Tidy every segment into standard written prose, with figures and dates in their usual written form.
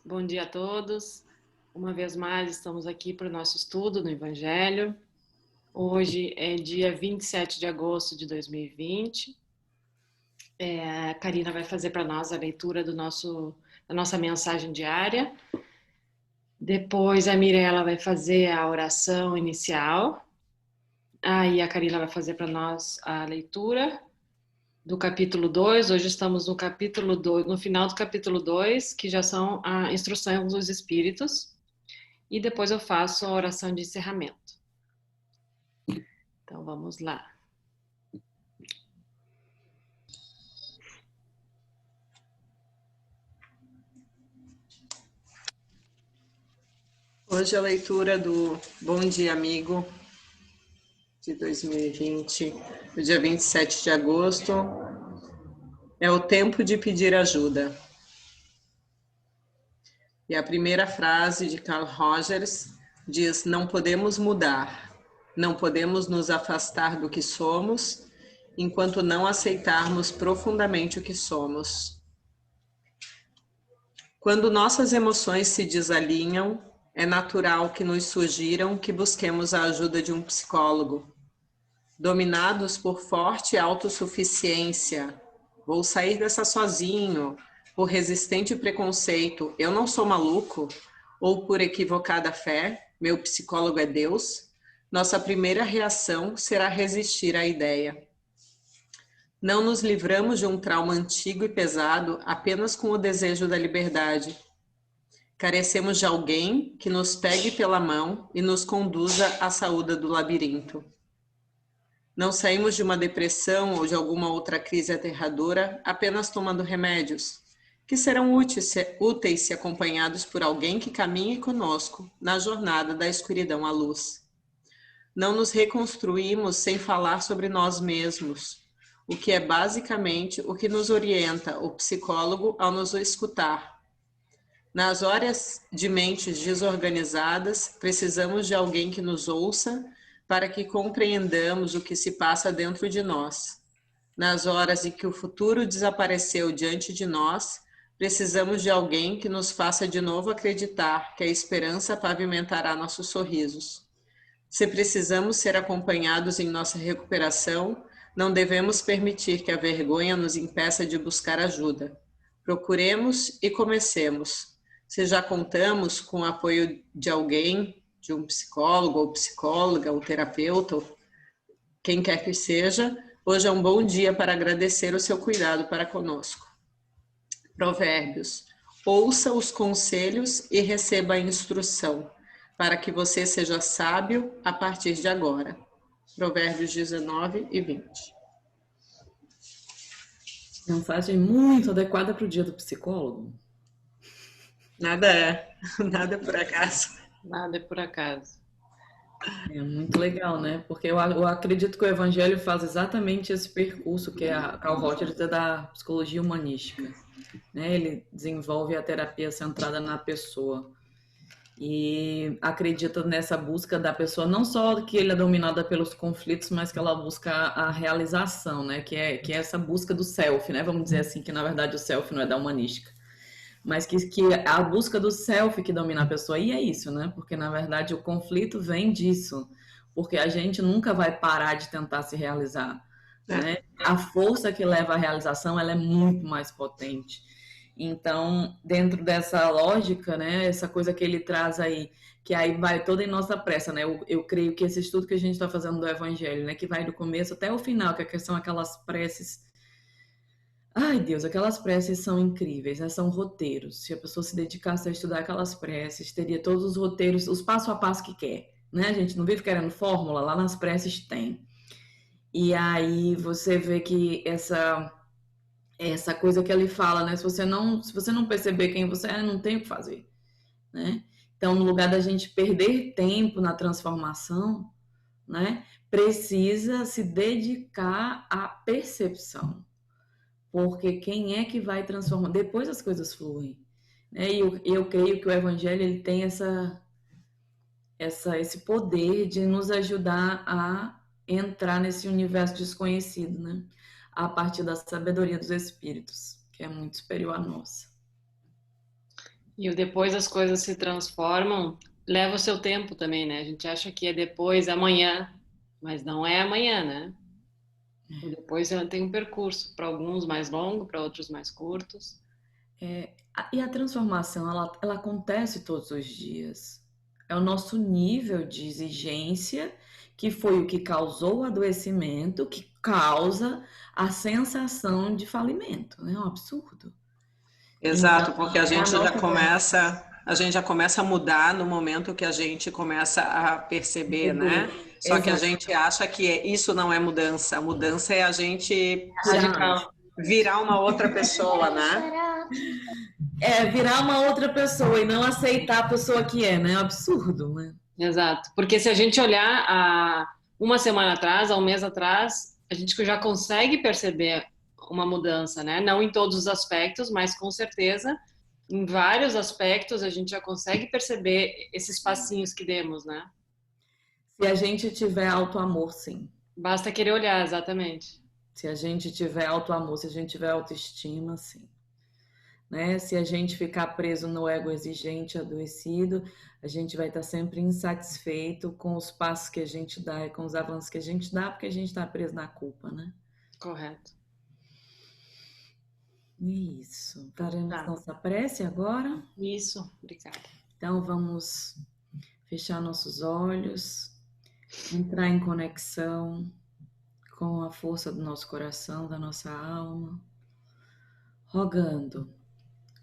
Bom dia a todos. Uma vez mais, estamos aqui para o nosso estudo no Evangelho. Hoje é dia 27 de agosto de 2020. A Karina vai fazer para nós a leitura da nossa mensagem diária. Depois a Mirella vai fazer a oração inicial. Aí a Karina vai fazer para nós a leitura do capítulo 2. Hoje estamos no capítulo 2, no final do capítulo 2, que já são a instrução dos espíritos. E depois eu faço a oração de encerramento. Então vamos lá. Hoje a leitura do Bom Dia Amigo de 2020, do dia 27 de agosto, é o tempo de pedir ajuda. E a primeira frase de Carl Rogers diz: não podemos mudar, não podemos nos afastar do que somos, enquanto não aceitarmos profundamente o que somos. Quando nossas emoções se desalinham, é natural que nos sugiram que busquemos a ajuda de um psicólogo. Dominados por forte autossuficiência, vou sair dessa sozinho, por resistente preconceito, eu não sou maluco, ou por equivocada fé, meu psicólogo é Deus, nossa primeira reação será resistir à ideia. Não nos livramos de um trauma antigo e pesado apenas com o desejo da liberdade. Carecemos de alguém que nos pegue pela mão e nos conduza à saúde do labirinto. Não saímos de uma depressão ou de alguma outra crise aterradora apenas tomando remédios, que serão úteis se acompanhados por alguém que caminhe conosco na jornada da escuridão à luz. Não nos reconstruímos sem falar sobre nós mesmos, o que é basicamente o que nos orienta o psicólogo ao nos escutar. Nas horas de mentes desorganizadas, precisamos de alguém que nos ouça para que compreendamos o que se passa dentro de nós. Nas horas em que o futuro desapareceu diante de nós, precisamos de alguém que nos faça de novo acreditar que a esperança pavimentará nossos sorrisos. Se precisamos ser acompanhados em nossa recuperação, não devemos permitir que a vergonha nos impeça de buscar ajuda. Procuremos e comecemos. Se já contamos com o apoio de alguém, de um psicólogo ou psicóloga ou terapeuta, quem quer que seja, hoje é um bom dia para agradecer o seu cuidado para conosco. Provérbios: ouça os conselhos e receba a instrução, para que você seja sábio a partir de agora. Provérbios 19 e 20. Mensagem muito adequada para o dia do psicólogo. Nada é por acaso. Nada é por acaso. É muito legal, né? Porque eu acredito que o Evangelho faz exatamente esse percurso que a Carl Rogers é da psicologia humanística, né? Ele desenvolve a terapia centrada na pessoa e acredita nessa busca da pessoa, não só que ele é dominada pelos conflitos, mas que ela busca a realização, né? Que é essa busca do self, né? Vamos dizer assim, que na verdade o self não é da humanística. Mas que a busca do self que domina a pessoa, e é isso, né? Porque, na verdade, o conflito vem disso, porque a gente nunca vai parar de tentar se realizar, né? A força que leva à realização, ela é muito mais potente. Então, dentro dessa lógica, né, essa coisa que ele traz aí, que aí vai toda em nossa pressa, né? Eu creio que esse estudo que a gente está fazendo do Evangelho, né, que vai do começo até o final, que são aquelas preces. Ai, Deus, aquelas preces são incríveis, né? São roteiros. Se a pessoa se dedicasse a estudar aquelas preces, teria todos os roteiros, os passo a passo que quer, né? A gente não vive querendo fórmula, lá nas preces tem. E aí você vê que essa coisa que ele fala, né? Se você não perceber quem você é, não tem o que fazer, né? Então, no lugar da gente perder tempo na transformação, né? Precisa se dedicar à percepção. Porque quem é que vai transformar? Depois as coisas fluem. Né? E eu creio que o Evangelho ele tem esse poder de nos ajudar a entrar nesse universo desconhecido, né? A partir da sabedoria dos Espíritos, que é muito superior à nossa. E o depois as coisas se transformam, leva o seu tempo também, né? A gente acha que é depois, amanhã, mas não é amanhã, né? O depois tem um percurso, para alguns mais longo, para outros mais curtos. E a transformação, ela acontece todos os dias. É o nosso nível de exigência que foi o que causou o adoecimento, que causa a sensação de falimento. É um absurdo. Exato, Então, porque a é a gente já começa a mudar no momento que a gente começa a perceber, né? Só que a Exato. gente acha que isso não é mudança. A mudança é a gente Radical. virar uma outra pessoa, né? É virar uma outra pessoa e não aceitar a pessoa que é, né? É um absurdo, né? Exato. Porque se a gente olhar há uma semana atrás, há um mês atrás, a gente já consegue perceber uma mudança, né? Não em todos os aspectos, mas com certeza em vários aspectos a gente já consegue perceber esses passinhos que demos, né? Se a gente tiver auto-amor, sim. Basta querer olhar, exatamente. Se a gente tiver auto-amor, se a gente tiver autoestima, sim. Né? Se a gente ficar preso no ego exigente, adoecido, a gente vai estar sempre insatisfeito com os passos que a gente dá e com os avanços que a gente dá, porque a gente está preso na culpa, né? Correto. Isso. Faremos Tá. nossa prece agora. Isso, obrigada. Então vamos fechar nossos olhos, entrar em conexão com a força do nosso coração, da nossa alma, rogando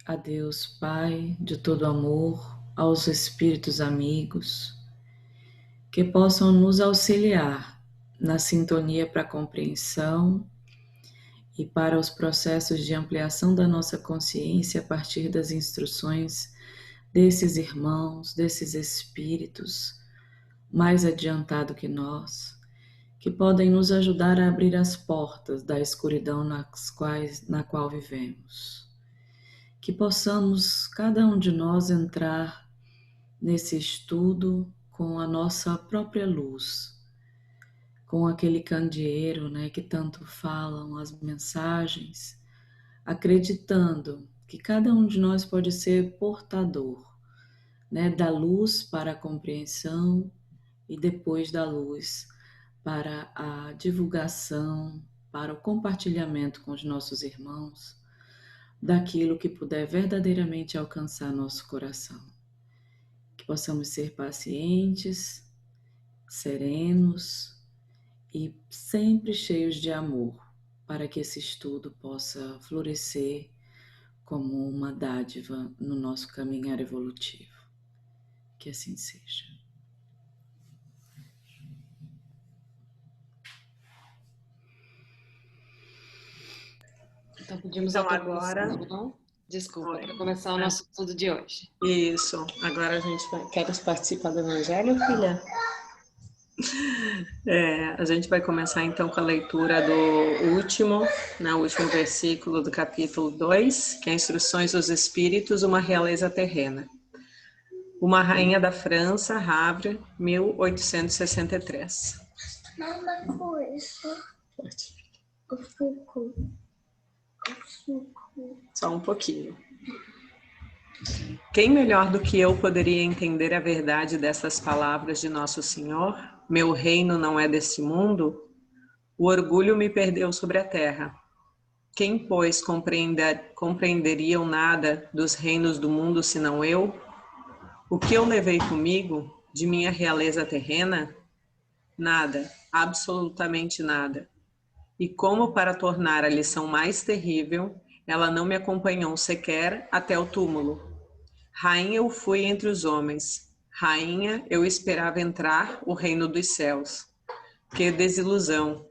a Deus Pai de todo amor, aos espíritos amigos, que possam nos auxiliar na sintonia para a compreensão e para os processos de ampliação da nossa consciência a partir das instruções desses irmãos, desses espíritos mais adiantado que nós, que podem nos ajudar a abrir as portas da escuridão na qual vivemos. Que possamos, cada um de nós, entrar nesse estudo com a nossa própria luz, com aquele candeeiro, né, que tanto falam as mensagens, acreditando que cada um de nós pode ser portador, né, da luz para a compreensão e depois da luz para a divulgação, para o compartilhamento com os nossos irmãos, daquilo que puder verdadeiramente alcançar nosso coração. Que possamos ser pacientes, serenos e sempre cheios de amor, para que esse estudo possa florescer como uma dádiva no nosso caminhar evolutivo. Que assim seja. Então pedimos Então a agora, permissão, desculpa, para começar o nosso estudo de hoje. isso. Agora a gente vai. Queres participar do Evangelho, filha? A gente vai começar então com a leitura do último versículo do capítulo 2, que é Instruções dos Espíritos, uma realeza terrena. Uma rainha da França, Havre, 1863. Nada com isso. Eu fico. Só um pouquinho. Quem melhor do que eu poderia entender a verdade dessas palavras de Nosso Senhor? Meu reino não é deste mundo? O orgulho me perdeu sobre a terra. Quem, pois, compreenderia o nada dos reinos do mundo senão eu? O que eu levei comigo de minha realeza terrena? Nada, absolutamente nada. E como para tornar a lição mais terrível, ela não me acompanhou sequer até o túmulo. Rainha eu fui entre os homens, rainha eu esperava entrar o reino dos céus. Que desilusão,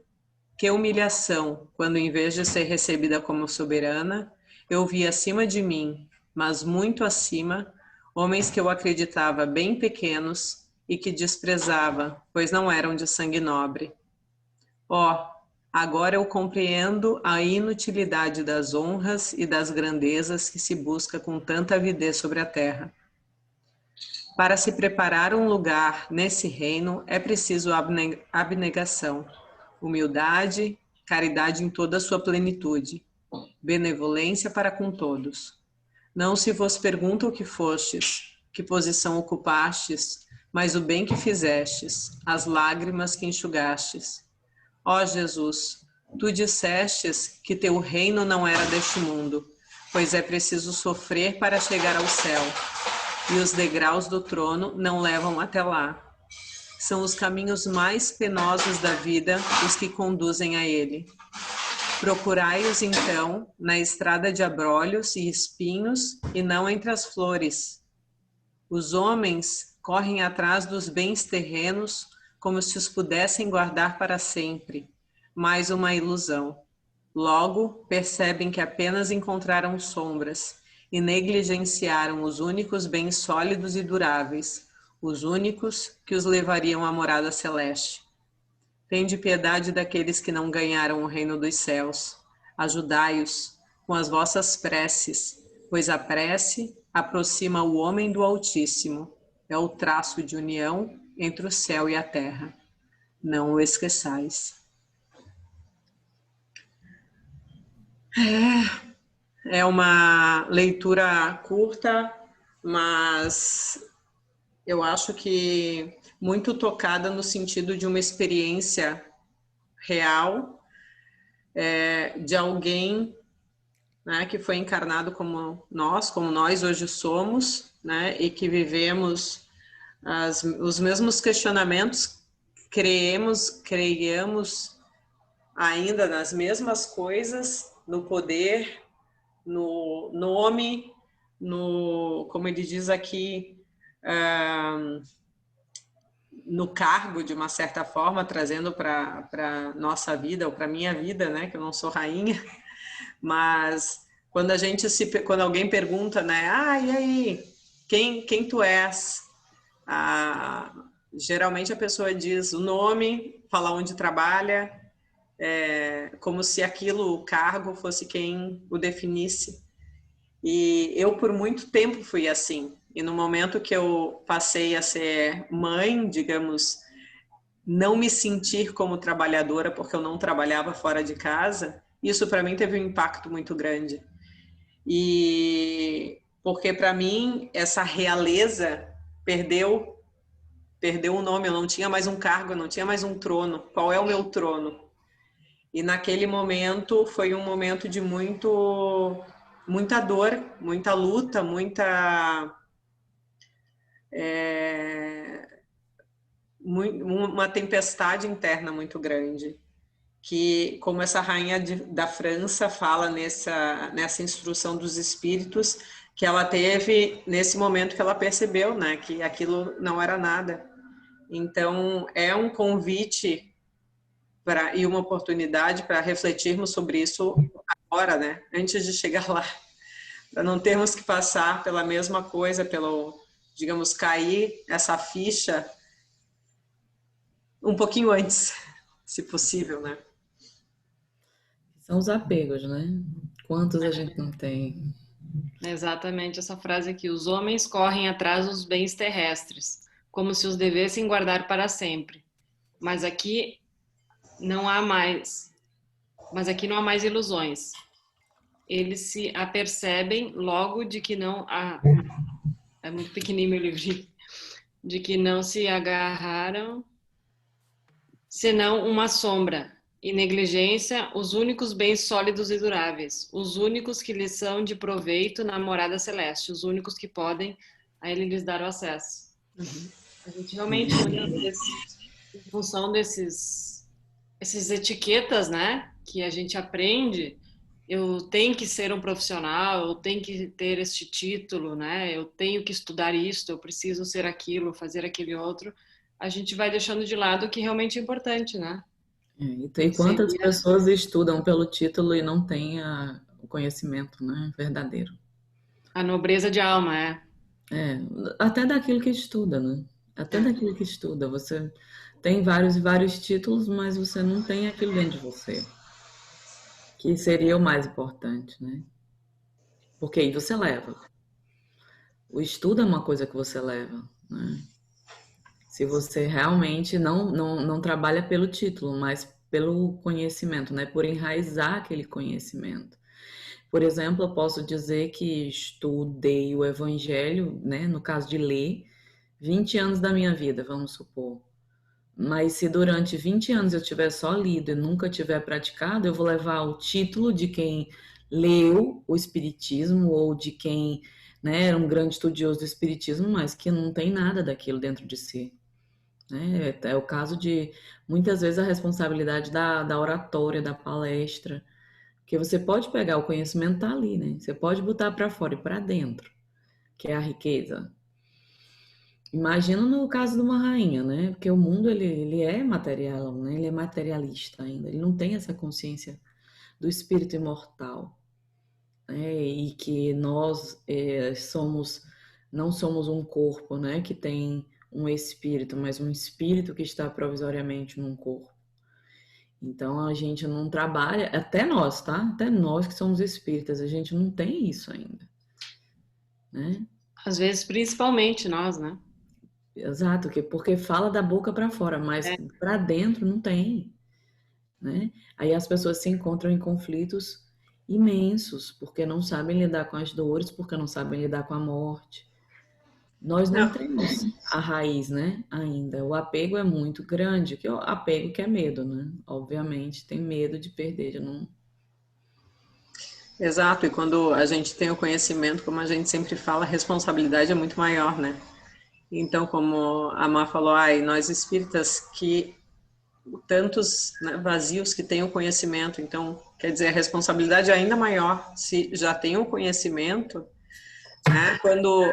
que humilhação, quando em vez de ser recebida como soberana, eu vi acima de mim, mas muito acima, homens que eu acreditava bem pequenos e que desprezava, pois não eram de sangue nobre. Agora eu compreendo a inutilidade das honras e das grandezas que se busca com tanta avidez sobre a terra. Para se preparar um lugar nesse reino é preciso abnegação, humildade, caridade em toda a sua plenitude, benevolência para com todos. Não se vos pergunta o que fostes, que posição ocupastes, mas o bem que fizestes, as lágrimas que enxugastes. Ó Jesus, tu dissestes que teu reino não era deste mundo, pois é preciso sofrer para chegar ao céu, e os degraus do trono não levam até lá. São os caminhos mais penosos da vida os que conduzem a ele. Procurai-os, então, na estrada de abrolhos e espinhos, e não entre as flores. Os homens correm atrás dos bens terrenos como se os pudessem guardar para sempre. Mais uma ilusão. Logo, percebem que apenas encontraram sombras e negligenciaram os únicos bens sólidos e duráveis, os únicos que os levariam à morada celeste. Tende piedade daqueles que não ganharam o reino dos céus. Ajudai-os com as vossas preces, pois a prece aproxima o homem do Altíssimo. É o traço de união entre o céu e a terra. Não o esqueçais. É uma leitura curta, mas eu acho que muito tocada no sentido de uma experiência real, de alguém, né, que foi encarnado como nós hoje somos, né, e que vivemos os mesmos questionamentos, creiamos ainda nas mesmas coisas, no poder, no nome, como ele diz aqui, no cargo, de uma certa forma, trazendo para nossa vida, ou para minha vida, né, que eu não sou rainha, mas quando alguém pergunta, né, e aí, quem tu és? Geralmente a pessoa diz o nome, fala onde trabalha, como se aquilo, o cargo, fosse quem o definisse. E eu, por muito tempo, fui assim. E no momento que eu passei a ser mãe, digamos, não me sentir como trabalhadora, porque eu não trabalhava fora de casa, isso para mim teve um impacto muito grande. E porque para mim essa realeza perdeu o nome, eu não tinha mais um cargo, eu não tinha mais um trono. Qual é o meu trono? E naquele momento foi um momento de muita dor, muita luta, uma tempestade interna muito grande, que, como essa rainha da França fala nessa instrução dos espíritos, que ela teve nesse momento que ela percebeu, né, que aquilo não era nada. Então, é um convite e uma oportunidade para refletirmos sobre isso agora, né, antes de chegar lá, para não termos que passar pela mesma coisa, digamos, cair essa ficha um pouquinho antes, se possível, né? São os apegos, né? Quantos a gente não tem? Exatamente essa frase aqui. Os homens correm atrás dos bens terrestres, como se os devessem guardar para sempre. Mas aqui não há mais ilusões. Eles se apercebem logo de que não há... É muito pequenininho meu livrinho. De que não se agarraram senão uma sombra e negligência, os únicos bens sólidos e duráveis, os únicos que lhes são de proveito na morada celeste, os únicos que podem a ele lhes dar o acesso. A gente realmente, em função essas etiquetas, né, que a gente aprende, eu tenho que ser um profissional, eu tenho que ter este título, né, eu tenho que estudar isto, eu preciso ser aquilo, fazer aquele outro, a gente vai deixando de lado o que realmente é importante, né? E quantas pessoas estudam pelo título e não têm o conhecimento, né, verdadeiro? A nobreza de alma, até daquilo que estuda, né? Até daquilo que estuda. Você tem vários e vários títulos, mas você não tem aquilo dentro de você. Que seria o mais importante, né? Porque aí você leva. O estudo é uma coisa que você leva, né? Se você realmente não trabalha pelo título, mas pelo conhecimento, né? Por enraizar aquele conhecimento. Por exemplo, eu posso dizer que estudei o Evangelho, né, no caso de ler, 20 anos da minha vida, vamos supor. Mas se durante 20 anos eu tiver só lido e nunca tiver praticado, eu vou levar o título de quem leu o Espiritismo ou de quem, né, era um grande estudioso do Espiritismo, mas que não tem nada daquilo dentro de si. Né? É o caso de, muitas vezes, a responsabilidade da oratória, da palestra, porque você pode pegar o conhecimento tá ali, né? Você pode botar para fora e para dentro, que é a riqueza. Imagina no caso de uma rainha, né? Porque o mundo ele é material, né? Ele é materialista ainda. Ele não tem essa consciência do espírito imortal, né? E que nós não somos um corpo, né? Que tem um espírito, mas um espírito que está provisoriamente num corpo. Então a gente não trabalha, até nós, tá? Até nós que somos espíritas, a gente não tem isso ainda, né? Às vezes, principalmente nós, né? Exato, porque fala da boca para fora, mas É. para dentro não tem, né? Aí as pessoas se encontram em conflitos imensos, porque não sabem lidar com as dores, porque não sabem lidar com a morte. Nós não Não, temos a raiz, né? Ainda. O apego é muito grande, que é o apego que é medo, né? Obviamente, tem medo de perder, de não. exato, e quando a gente tem o conhecimento, como a gente sempre fala, a responsabilidade é muito maior, né? Então, como a Má falou, ai, nós espíritas que tantos, né, vazios que têm o conhecimento, então, quer dizer, a responsabilidade é ainda maior se já tem o conhecimento, né? Quando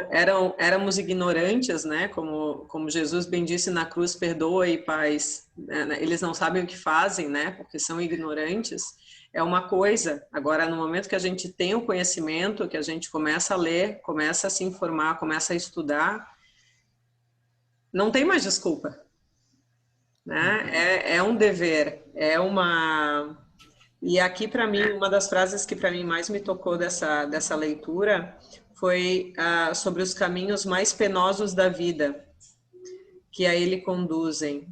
éramos ignorantes, né? Como Jesus bem disse na cruz, perdoa e paz, né? Eles não sabem o que fazem, né? Porque são ignorantes. É uma coisa. Agora, no momento que a gente tem o conhecimento, que a gente começa a ler, começa a se informar, começa a estudar, não tem mais desculpa, né? É um dever, é uma. E aqui, para mim, uma das frases que para mim mais me tocou dessa leitura foi sobre os caminhos mais penosos da vida, que a ele conduzem.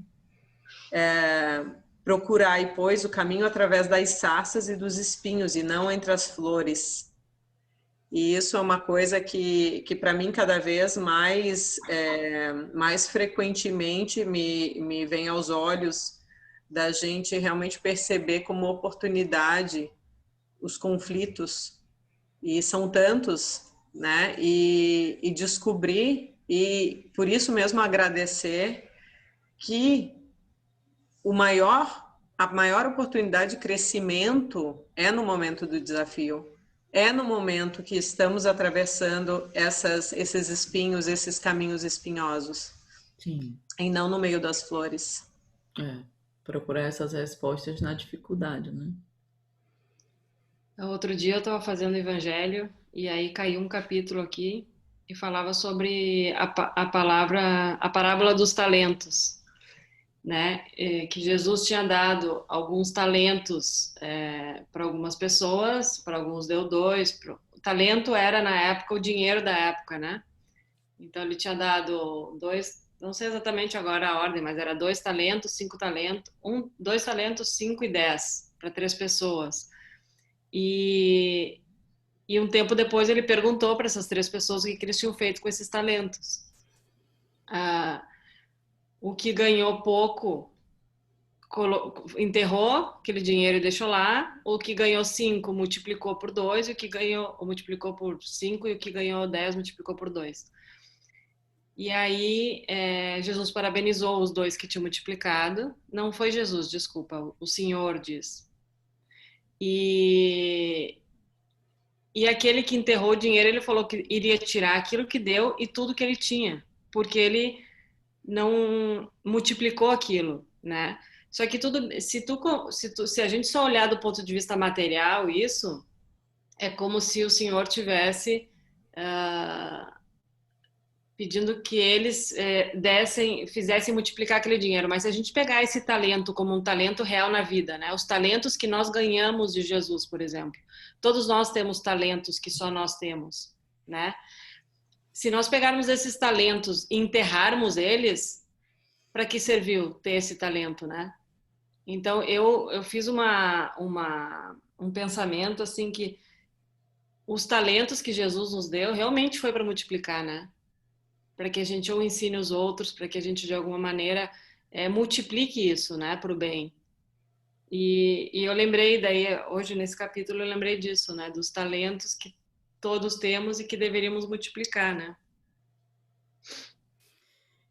Procurai, pois, o caminho através das sarças e dos espinhos, e não entre as flores. E isso é uma coisa que para mim, cada vez mais frequentemente me vem aos olhos, da gente realmente perceber como oportunidade os conflitos, e são tantos, né? E descobrir, e por isso mesmo agradecer que a maior oportunidade de crescimento é no momento do desafio, é no momento que estamos atravessando esses espinhos, esses caminhos espinhosos, Sim. e não no meio das flores. Procurar essas respostas na dificuldade, né? Outro dia eu estava fazendo o evangelho e aí caiu um capítulo aqui e falava sobre a parábola dos talentos, né? Que Jesus tinha dado alguns talentos para algumas pessoas, para alguns deu dois. O talento era na época o dinheiro da época, né? Então ele tinha dado dois, não sei exatamente agora a ordem, mas era 2 talentos, 5 talentos, 2 talentos, 5 e 10 para 3 pessoas. E um tempo depois ele perguntou para essas 3 pessoas o que eles tinham feito com esses talentos. O que ganhou pouco enterrou aquele dinheiro e deixou lá. O que ganhou 5 multiplicou por 2, o que ganhou multiplicou por 5 e o que ganhou 10 multiplicou por 2. E aí Jesus parabenizou os 2 que tinham multiplicado. Não foi Jesus, desculpa, o Senhor diz. E aquele que enterrou o dinheiro, ele falou que iria tirar aquilo que deu e tudo que ele tinha, porque ele não multiplicou aquilo, né? Só que tudo, se a gente só olhar do ponto de vista material, isso é como se o Senhor tivesse pedindo que eles fizessem multiplicar aquele dinheiro. Mas se a gente pegar esse talento como um talento real na vida, né? Os talentos que nós ganhamos de Jesus, por exemplo. Todos nós temos talentos que só nós temos, né? Se nós pegarmos esses talentos e enterrarmos eles, para que serviu ter esse talento, né? Então, eu fiz um pensamento assim que os talentos que Jesus nos deu realmente foi para multiplicar, né? Para que a gente ou ensine os outros, para que a gente de alguma maneira multiplique isso, né, para o bem. E eu lembrei daí, hoje nesse capítulo, eu lembrei disso, né, dos talentos que todos temos e que deveríamos multiplicar, né?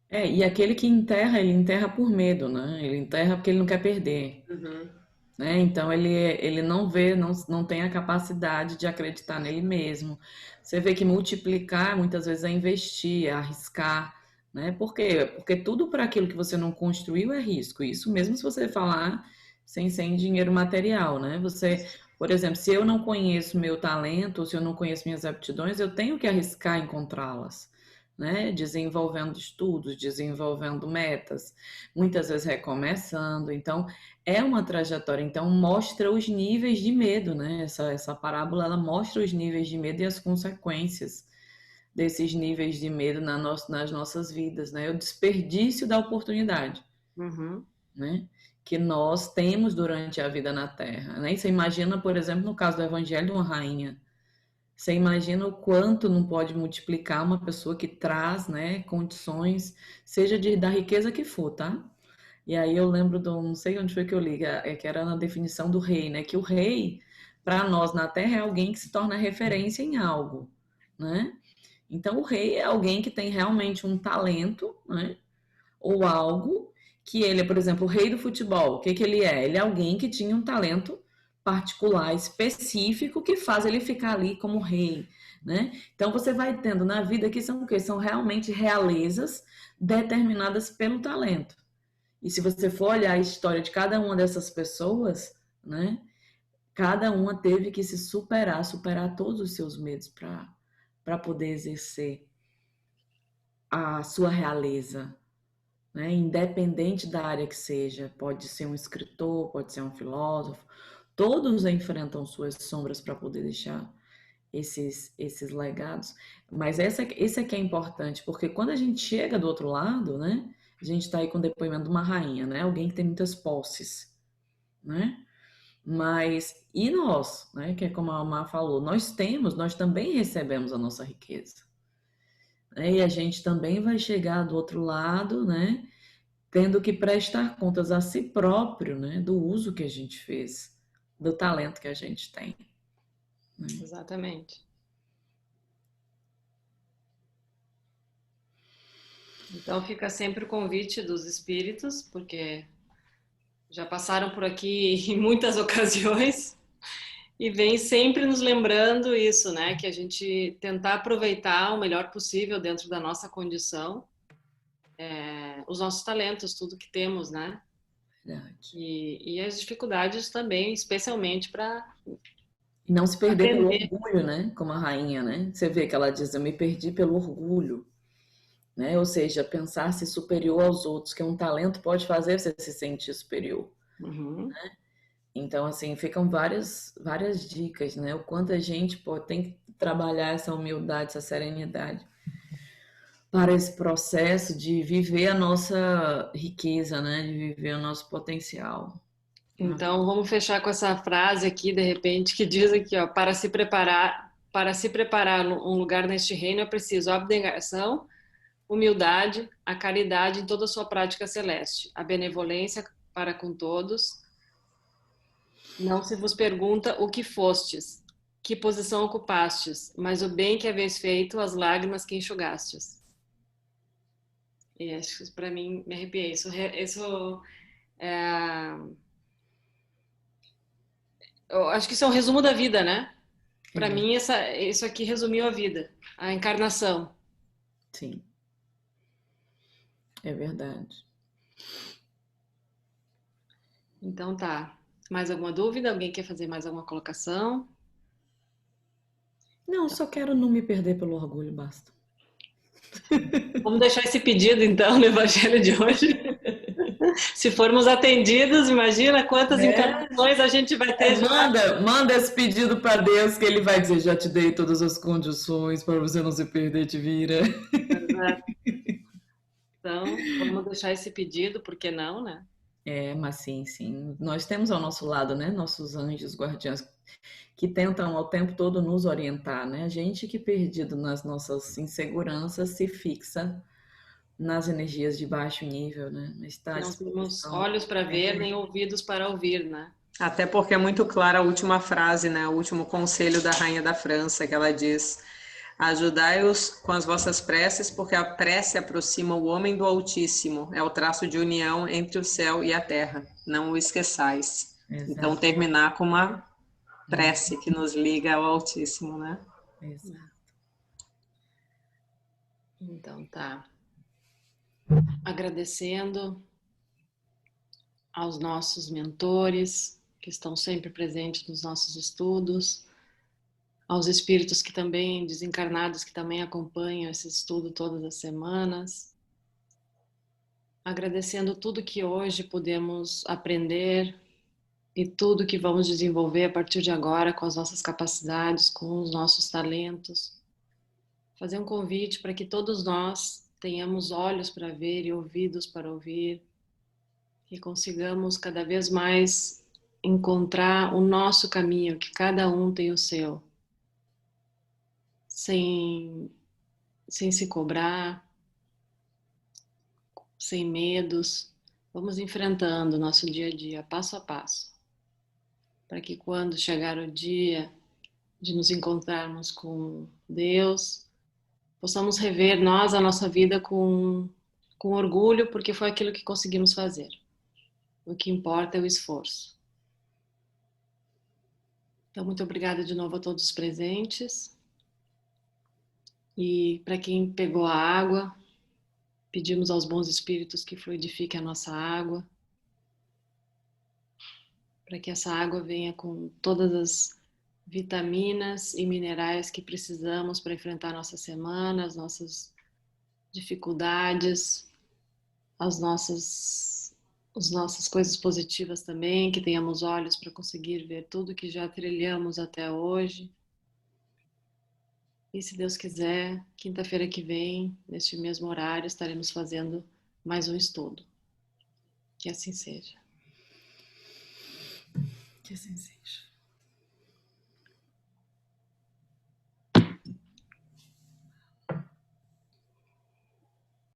E aquele que enterra, ele enterra por medo, né? Ele enterra porque ele não quer perder, Uhum. né? Então ele não vê, não tem a capacidade de acreditar nele mesmo. Você vê que multiplicar muitas vezes é investir, é arriscar, né? Por quê? Porque tudo para aquilo que você não construiu é risco. Isso mesmo se você falar sem dinheiro material, né? Você, por exemplo, se eu não conheço meu talento, se eu não conheço minhas aptidões, eu tenho que arriscar encontrá-las, né? Desenvolvendo estudos, desenvolvendo metas, muitas vezes recomeçando. Então, é uma trajetória. Então, mostra os níveis de medo, né? Essa parábola, ela mostra os níveis de medo e as consequências desses níveis de medo nas nossas vidas, né? O desperdício da oportunidade, Uhum. né? Que nós temos durante a vida na Terra, né? E você imagina, por exemplo, no caso do Evangelho de uma rainha, você imagina o quanto não pode multiplicar uma pessoa que traz, né, condições, seja da riqueza que for, tá? E aí eu lembro não sei onde foi que eu li, que era na definição do rei, né? Que o rei, para nós na Terra, é alguém que se torna referência em algo, né? Então o rei é alguém que tem realmente um talento, né? Ou algo que ele é, por exemplo, o rei do futebol. O que que ele é? Ele é alguém que tinha um talento particular, específico, que faz ele ficar ali como rei, né? Então você vai tendo na vida que são o quê? São realmente realezas determinadas pelo talento. E se você for olhar a história de cada uma dessas pessoas, né? Cada uma teve que se superar todos os seus medos para poder exercer a sua realeza, né? Independente da área que seja, pode ser um escritor, pode ser um filósofo, todos enfrentam suas sombras para poder deixar esses legados. Mas esse é que é importante, porque quando a gente chega do outro lado, né? A gente está aí com o depoimento de uma rainha, né? Alguém que tem muitas posses, né? Mas, e nós, né? Que é como a Má falou, nós também recebemos a nossa riqueza, né? E a gente também vai chegar do outro lado, né? Tendo que prestar contas a si próprio, né? Do uso que a gente fez, do talento que a gente tem, né? Exatamente. Então fica sempre o convite dos espíritos, porque já passaram por aqui em muitas ocasiões e vem sempre nos lembrando isso, né? Que a gente tentar aproveitar o melhor possível dentro da nossa condição, os nossos talentos, tudo que temos, né? Verdade. E as dificuldades também, especialmente para E não se perder pelo aprender. orgulho, né? Como a rainha, né? Você vê que ela diz, eu me perdi pelo orgulho, né? Ou seja, pensar-se superior aos outros, que um talento pode fazer você se sentir superior. Uhum. Então, assim, ficam várias dicas, né? O quanto a gente tem que trabalhar essa humildade, essa serenidade para esse processo de viver a nossa riqueza, né? De viver o nosso potencial. Então, vamos fechar com essa frase aqui, de repente, que diz aqui, ó, para se preparar um lugar neste reino é preciso abnegação, humildade, a caridade em toda a sua prática celeste, a benevolência para com todos. Não se vos pergunta o que fostes, que posição ocupastes, mas o bem que haveis feito, as lágrimas que enxugastes. E acho que para mim me arrepiei. Eu acho que isso é um resumo da vida, né? Para mim, isso aqui resumiu a vida, a encarnação. Sim, é verdade. Então tá. Mais alguma dúvida? Alguém quer fazer mais alguma colocação? Não, só quero não me perder pelo orgulho, basta. Vamos deixar esse pedido então no Evangelho de hoje. Se formos atendidos, imagina quantas encarnações a gente vai ter já. Manda esse pedido para Deus que ele vai dizer, já te dei todas as condições para você não se perder, te vira. Então, vamos deixar esse pedido, por que não, né? Mas sim. Nós temos ao nosso lado, né? Nossos anjos guardiães. que tentam ao tempo todo nos orientar, né? A gente que perdido nas nossas inseguranças se fixa nas energias de baixo nível, né? Está à Não temos disposição. olhos para ver, nem ouvidos para ouvir, né? Até porque é muito clara a última frase, né? O último conselho da Rainha da França, que ela diz: ajudai-os com as vossas preces, porque a prece aproxima o homem do Altíssimo. É o traço de união entre o céu e a terra. Não o esqueçais. Exato. Então, terminar com uma prece que nos liga ao Altíssimo, né? Exato. Então, tá. Agradecendo aos nossos mentores, que estão sempre presentes nos nossos estudos, aos espíritos que também, desencarnados, que também acompanham esse estudo todas as semanas. Agradecendo tudo que hoje podemos aprender e tudo que vamos desenvolver a partir de agora com as nossas capacidades, com os nossos talentos. Fazer um convite para que todos nós tenhamos olhos para ver e ouvidos para ouvir, que consigamos cada vez mais encontrar o nosso caminho, que cada um tem o seu, sem se cobrar, sem medos. Vamos enfrentando o nosso dia a dia, passo a passo, para que quando chegar o dia de nos encontrarmos com Deus, possamos rever nós a nossa vida com orgulho, porque foi aquilo que conseguimos fazer. O que importa é o esforço. Então, muito obrigada de novo a todos os presentes. E para quem pegou a água, pedimos aos bons espíritos que fluidifiquem a nossa água, para que essa água venha com todas as vitaminas e minerais que precisamos para enfrentar nossa semana, as nossas dificuldades, as nossas coisas positivas também, que tenhamos olhos para conseguir ver tudo que já trilhamos até hoje. E se Deus quiser, quinta-feira que vem, neste mesmo horário, estaremos fazendo mais um estudo. Que assim seja. Que assim seja.